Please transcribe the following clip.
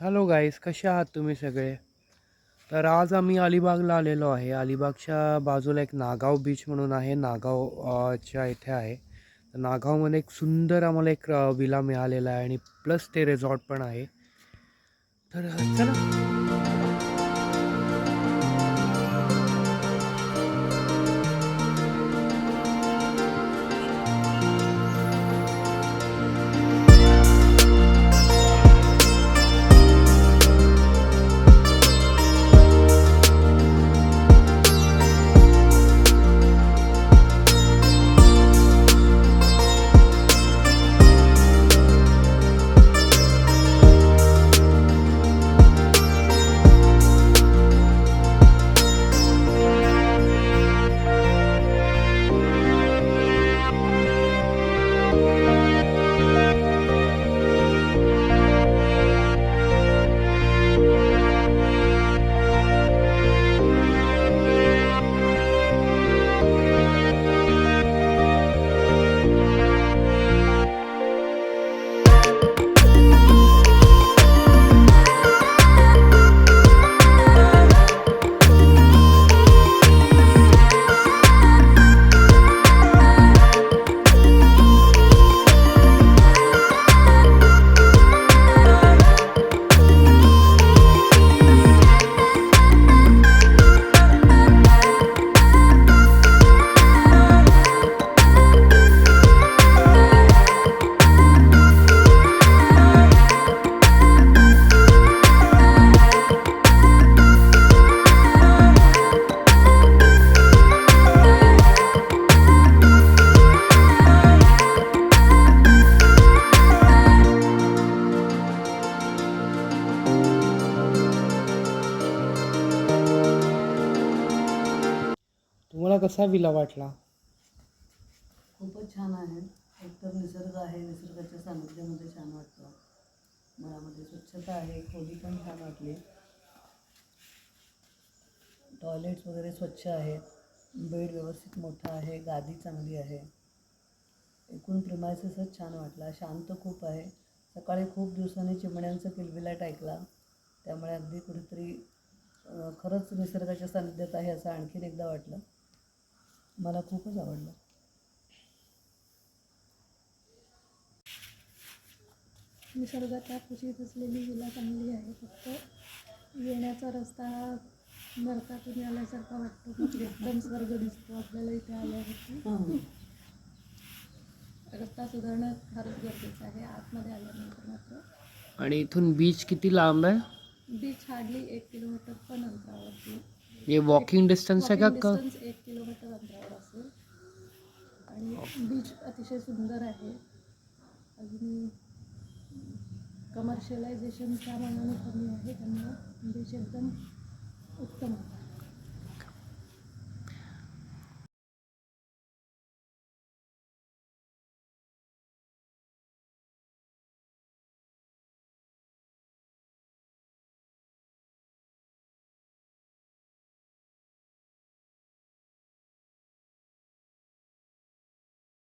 Hello गाईस, कसे आहात तुम्ही सगळे? तर आज आम्ही अलिबागला आलेलो आहे. अलिबागच्या बाजूला एक नागाव बीच म्हणून आहे. नागाव च्या इथे आहे. तर नागावमध्ये एक सुंदर आम्हाला एक विला मिळालेला आहे आणि प्लस ते रिसॉर्ट पण आहे. तर चला. तुम्हाला कसा विला वाटला? खूपच छान आहे. एकतर निसर्ग आहे, निसर्गाच्या सानिध्यामध्ये छान वाटतं. मनामध्ये स्वच्छता आहे, खोली पण छान वाटली. टॉयलेट्स वगैरे स्वच्छ आहेत, बेड व्यवस्थित मोठा आहे, गादी चांगली आहे. एकूण प्रिमायसेसच छान वाटला. शांत खूप आहे. सकाळी खूप दिवसांनी चिमण्यांचा किलबिलाट ऐकला, त्यामुळे अगदी कुठेतरी खरंच निसर्गाच्या सानिध्यात आहे असं आणखीन एकदा वाटलं. मला खूपच आवडलं. निसर्गाच्या कुशीत असलेली विला चांगली आहे. फक्त येण्याचा रस्ता हा नरकातून आल्यासारखा वाटतो. एकदम स्वर्ग दिसतो आपल्याला इथे आल्यावरती. रस्ता सुधारणं फारच गरजेचं आहे आतमध्ये आल्यानंतर मात्र. आणि इथून बीच किती लांब आहे? बीच हार्डली 1 किलोमीटर पण अंतरावरती. हे वॉकिंग डिस्टन्स आहे वॉकिंग का? डिस्टन्स 1 किलोमीटर अंतरावर असेल. आणि बीच अतिशय सुंदर आहे. अजून कमर्शियलायझेशन त्या मानाने कमी आहे, त्यामुळे बीच एकदम उत्तम आहे.